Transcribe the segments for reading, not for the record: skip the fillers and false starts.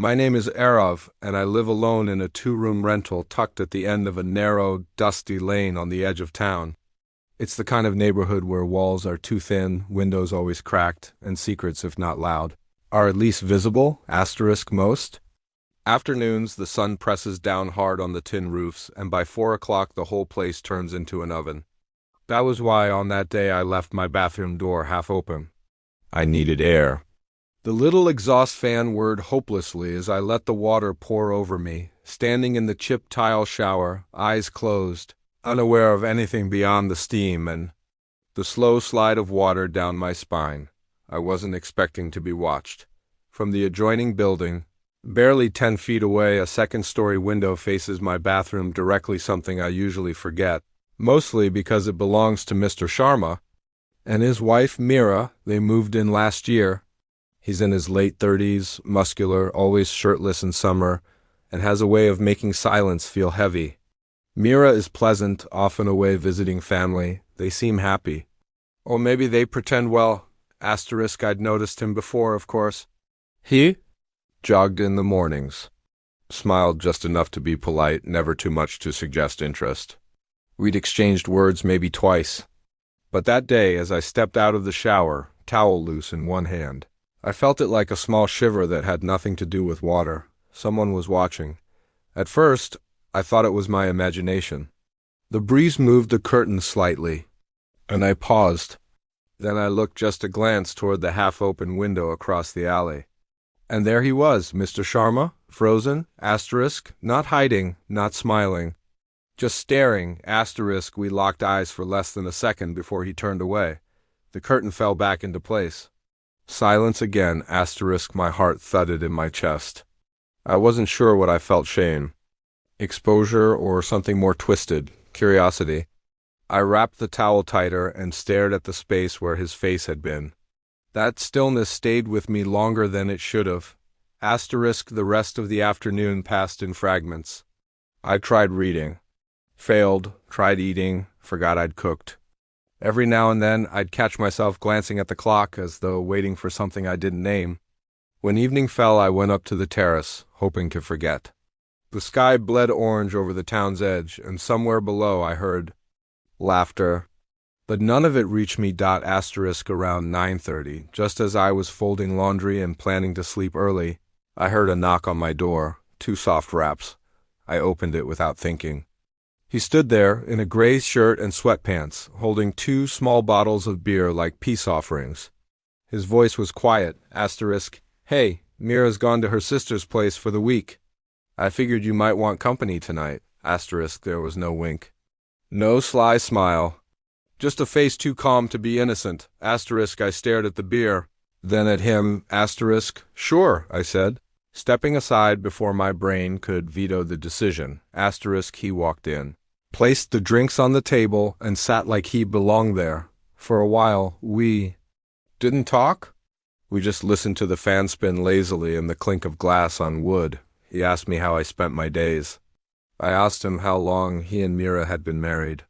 My name is Arav, and I live alone in a two-room rental tucked at the end of a narrow, dusty lane on the edge of town. It's the kind of neighborhood where walls are too thin, windows always cracked, and secrets, if not loud, are at least visible, most. Afternoons, the sun presses down hard on the tin roofs, and by 4 o'clock the whole place turns into an oven. That was why on that day I left my bathroom door half open. I needed air. The little exhaust fan whirred hopelessly as I let the water pour over me, standing in the chipped tile shower, eyes closed, unaware of anything beyond the steam and the slow slide of water down my spine. I wasn't expecting to be watched. From the adjoining building, barely 10 feet away, a second-story window faces my bathroom, directly, something I usually forget, mostly because it belongs to Mr. Sharma and his wife Mira. They moved in last year. He's in his late 30s, muscular, always shirtless in summer, and has a way of making silence feel heavy. Mira is pleasant, often away visiting family. They seem happy. Or maybe they pretend well. I'd noticed him before, of course. He jogged in the mornings. Smiled just enough to be polite, never too much to suggest interest. We'd exchanged words maybe twice. But that day, as I stepped out of the shower, towel loose in one hand, I felt it like a small shiver that had nothing to do with water. Someone was watching. At first, I thought it was my imagination. The breeze moved the curtains slightly, and I paused. Then I looked just a glance toward the half-open window across the alley. And there he was, Mr. Sharma, frozen, not hiding, not smiling. Just staring, We locked eyes for less than a second before he turned away. The curtain fell back into place. Silence again, my heart thudded in my chest. I wasn't sure what I felt: shame, exposure, or something more twisted, curiosity. I wrapped the towel tighter and stared at the space where his face had been. That stillness stayed with me longer than it should have. The rest of the afternoon passed in fragments. I tried reading. Failed, tried eating, forgot I'd cooked. Every now and then, I'd catch myself glancing at the clock as though waiting for something I didn't name. When evening fell, I went up to the terrace, hoping to forget. The sky bled orange over the town's edge, and somewhere below I heard laughter. But none of it reached me. Around 9:30, just as I was folding laundry and planning to sleep early, I heard a knock on my door, 2 soft raps. I opened it without thinking. He stood there, in a gray shirt and sweatpants, holding 2 small bottles of beer like peace offerings. His voice was quiet. Hey, Mira's gone to her sister's place for the week. I figured you might want company tonight. There was no wink. No sly smile. Just a face too calm to be innocent. I stared at the beer, then at him. Sure, I said, stepping aside before my brain could veto the decision. He walked in, placed the drinks on the table, and sat like he belonged there. For a while, we didn't talk. We just listened to the fan spin lazily and the clink of glass on wood. He asked me how I spent my days. I asked him how long he and Mira had been married.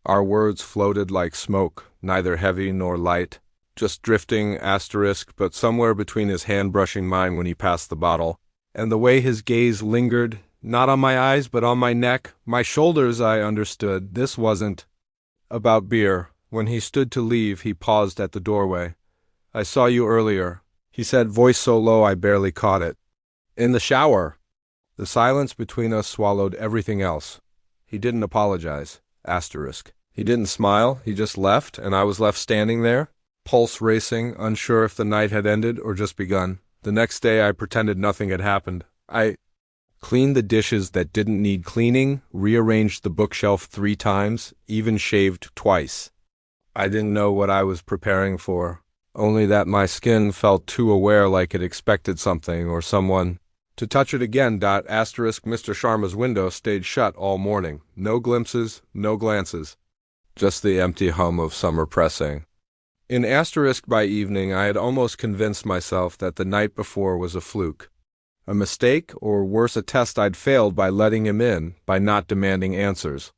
Our words floated like smoke, neither heavy nor light, just drifting, but somewhere between his hand brushing mine when he passed the bottle, and the way his gaze lingered, not on my eyes but on my neck, my shoulders. I understood. This wasn't about beer. When he stood to leave, he paused at the doorway. I saw you earlier, he said, voice so low I barely caught it. In the shower. The silence between us swallowed everything else. He didn't apologize. He didn't smile. He just left, and I was left standing there, pulse racing, unsure if the night had ended or just begun. The next day I pretended nothing had happened. I cleaned the dishes that didn't need cleaning, rearranged the bookshelf 3 times, even shaved twice. I didn't know what I was preparing for, only that my skin felt too aware, like it expected something or someone to touch it again. Mr. Sharma's window stayed shut all morning. No glimpses, no glances. Just the empty hum of summer pressing. By evening, I had almost convinced myself that the night before was a fluke. A mistake, or worse, a test I'd failed by letting him in, by not demanding answers.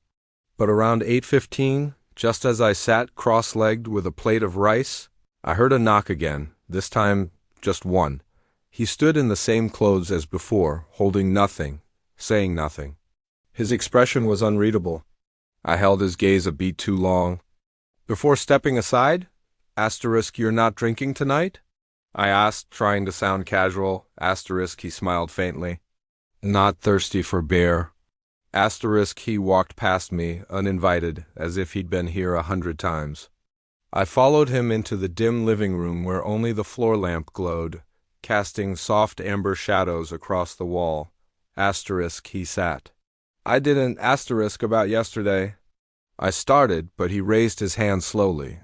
But around 8:15, just as I sat cross-legged with a plate of rice, I heard a knock again, this time just one. He stood in the same clothes as before, holding nothing, saying nothing. His expression was unreadable. I held his gaze a beat too long. Before stepping aside, "You're not drinking tonight?" I asked, trying to sound casual. He smiled faintly. "Not thirsty for beer." He walked past me, uninvited, as if he'd been here 100 times. I followed him into the dim living room where only the floor lamp glowed, casting soft amber shadows across the wall. He sat. "I didn't about yesterday." I started, but he raised his hand slowly.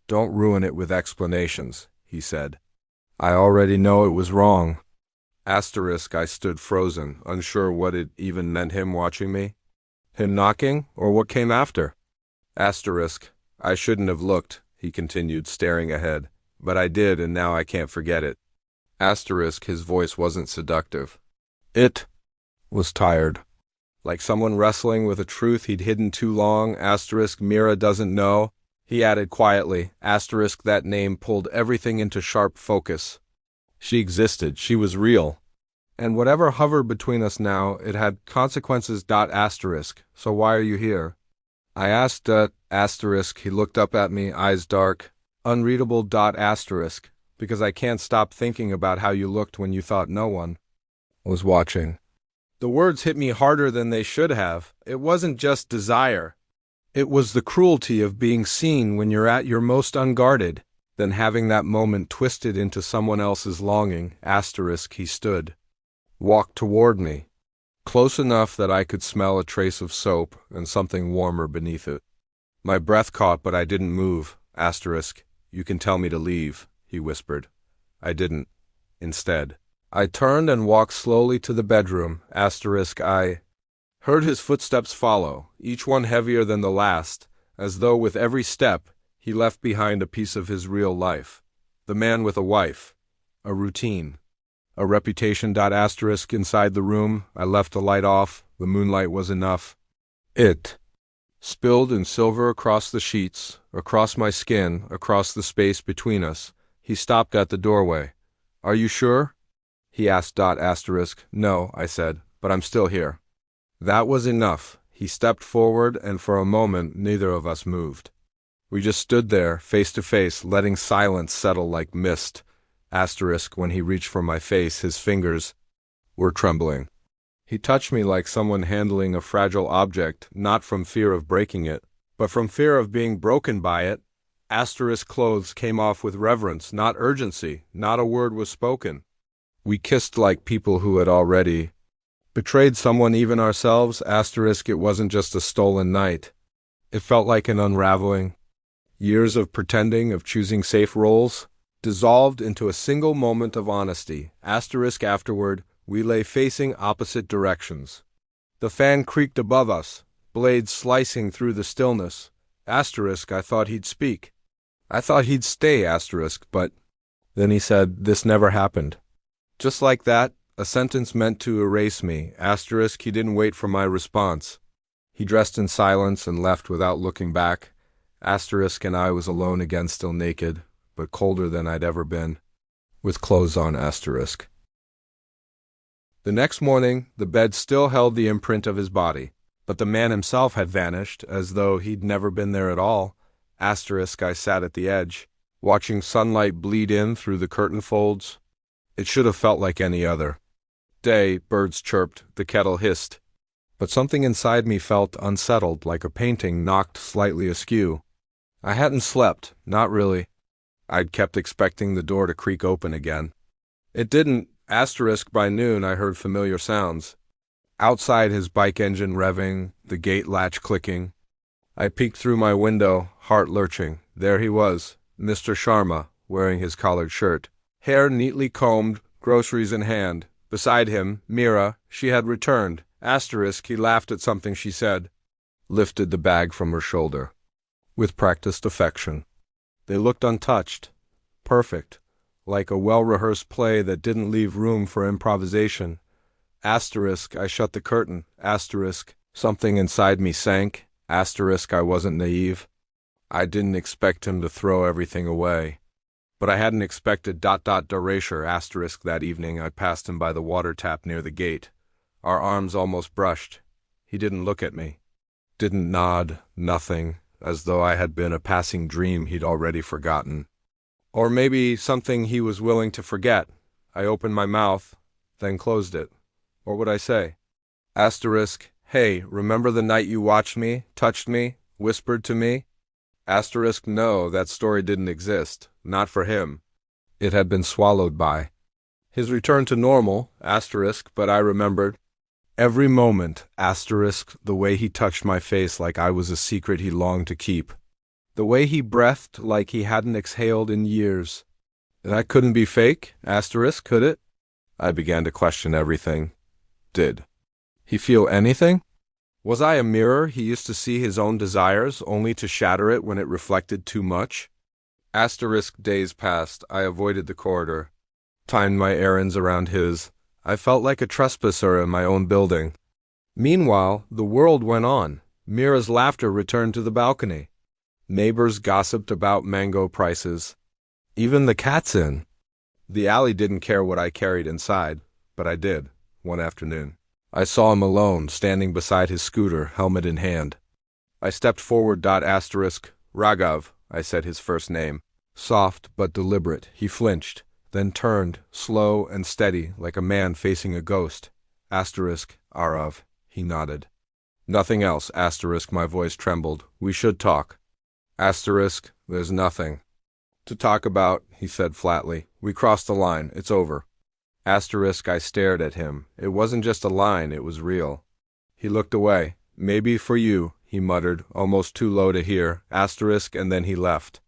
"Don't ruin it with explanations," he said. "I already know it was wrong." I stood frozen, unsure what it even meant, him watching me. Him knocking, or what came after? "I shouldn't have looked," he continued, staring ahead. "But I did, and now I can't forget it." His voice wasn't seductive. It was tired. Like someone wrestling with a truth he'd hidden too long. "Mira doesn't know," he added quietly. That name pulled everything into sharp focus. She existed. She was real. And whatever hovered between us now, it had consequences. "So why are you here?" I asked. He looked up at me, eyes dark. "Unreadable. Because I can't stop thinking about how you looked when you thought no one was watching." The words hit me harder than they should have. It wasn't just desire. It was the cruelty of being seen when you're at your most unguarded, then having that moment twisted into someone else's longing. He stood. Walked toward me. Close enough that I could smell a trace of soap and something warmer beneath it. My breath caught, but I didn't move. "You can tell me to leave," he whispered. I didn't. Instead, I turned and walked slowly to the bedroom. I heard his footsteps follow, each one heavier than the last, as though with every step he left behind a piece of his real life. The man with a wife, a routine, a reputation. Inside the room, I left the light off. The moonlight was enough. It spilled in silver across the sheets, across my skin, across the space between us. He stopped at the doorway. "Are you sure?" he asked. "No," I said, "but I'm still here." That was enough. He stepped forward, and for a moment neither of us moved. We just stood there, face to face, letting silence settle like mist. When he reached for my face, his fingers were trembling. He touched me like someone handling a fragile object, not from fear of breaking it, but from fear of being broken by it. Clothes came off with reverence, not urgency. Not a word was spoken. We kissed like people who had already betrayed someone, even ourselves. It wasn't just a stolen night. It felt like an unraveling. Years of pretending, of choosing safe roles, dissolved into a single moment of honesty. Afterward, we lay facing opposite directions. The fan creaked above us, blades slicing through the stillness. I thought he'd speak. I thought he'd stay. But then he said, "This never happened." Just like that, a sentence meant to erase me. He didn't wait for my response. He dressed in silence and left without looking back. And I was alone again, still naked, but colder than I'd ever been, with clothes on. The next morning, the bed still held the imprint of his body, but the man himself had vanished, as though he'd never been there at all. I sat at the edge, watching sunlight bleed in through the curtain folds. It should have felt like any other day. Birds chirped, the kettle hissed. But something inside me felt unsettled, like a painting knocked slightly askew. I hadn't slept, not really. I'd kept expecting the door to creak open again. It didn't. By noon I heard familiar sounds. Outside, his bike engine revving, the gate latch clicking. I peeked through my window, heart lurching. There he was, Mr. Sharma, wearing his collared shirt. Hair neatly combed, groceries in hand. Beside him, Mira. She had returned. He laughed at something she said. Lifted the bag from her shoulder. With practiced affection. They looked untouched. Perfect. Like a well-rehearsed play that didn't leave room for improvisation. I shut the curtain. Something inside me sank. I wasn't naive. I didn't expect him to throw everything away. But I hadn't expected erasure asterisk that evening. I passed him by the water tap near the gate. Our arms almost brushed. He didn't look at me. Didn't nod, nothing, as though I had been a passing dream he'd already forgotten. Or maybe something he was willing to forget. I opened my mouth, then closed it. What would I say? Asterisk, hey, remember the night you watched me, touched me, whispered to me? Asterisk, no, that story didn't exist. Not for him. It had been swallowed by his return to normal, asterisk, but I remembered. Every moment, asterisk, the way he touched my face like I was a secret he longed to keep. The way he breathed like he hadn't exhaled in years. That couldn't be fake, asterisk, could it? I began to question everything. Did he feel anything? Was I a mirror he used to see his own desires, only to shatter it when it reflected too much? Asterisk, days passed. I avoided the corridor, timed my errands around his. I felt like a trespasser in my own building. Meanwhile, the world went on. Mira's laughter returned to the balcony. Neighbors gossiped about mango prices. Even the cat's in. The alley didn't care what I carried inside, but I did, one afternoon. I saw him alone, standing beside his scooter, helmet in hand. I stepped forward. Asterisk, Raghav, I said his first name. Soft but deliberate, he flinched, then turned, slow and steady, like a man facing a ghost. Asterisk, Arav, he nodded. Nothing else, asterisk, my voice trembled. We should talk. Asterisk, there's nothing to talk about, he said flatly. We crossed the line, it's over. Asterisk, I stared at him. It wasn't just a line, it was real. He looked away. Maybe for you, he muttered, almost too low to hear. Asterisk, and then he left.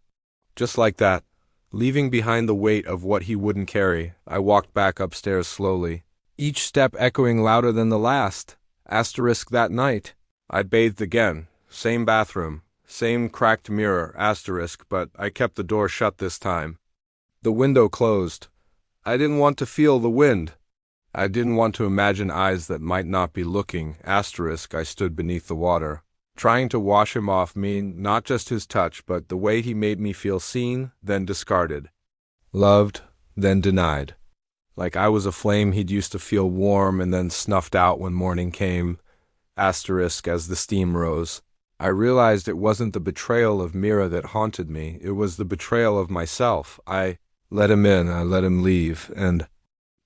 Just like that, leaving behind the weight of what he wouldn't carry. I walked back upstairs slowly, each step echoing louder than the last. Asterisk, that night, I bathed again. Same bathroom, same cracked mirror, asterisk, but I kept the door shut this time. The window closed. I didn't want to feel the wind. I didn't want to imagine eyes that might not be looking, asterisk. I stood beneath the water, trying to wash him off me, not just his touch, but the way he made me feel seen, then discarded. Loved, then denied. Like I was a flame he'd used to feel warm and then snuffed out when morning came, asterisk, as the steam rose. I realized it wasn't the betrayal of Mira that haunted me, it was the betrayal of myself. I let him in, I let him leave, and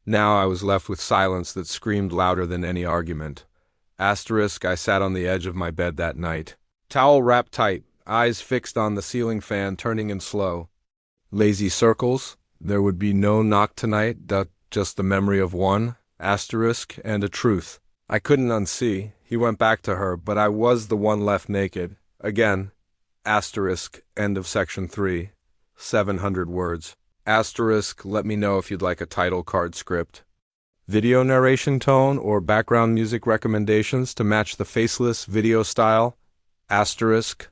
now I was left with silence that screamed louder than any argument. Asterisk, I sat on the edge of my bed that night. Towel wrapped tight, eyes fixed on the ceiling fan turning in slow. Lazy circles, there would be no knock tonight, just the memory of one, asterisk, and a truth I couldn't unsee. He went back to her, but I was the one left naked. Again, asterisk, end of section 3, 700 words. Asterisk, let me know if you'd like a title card script, video narration tone, or background music recommendations to match the faceless video style. Asterisk,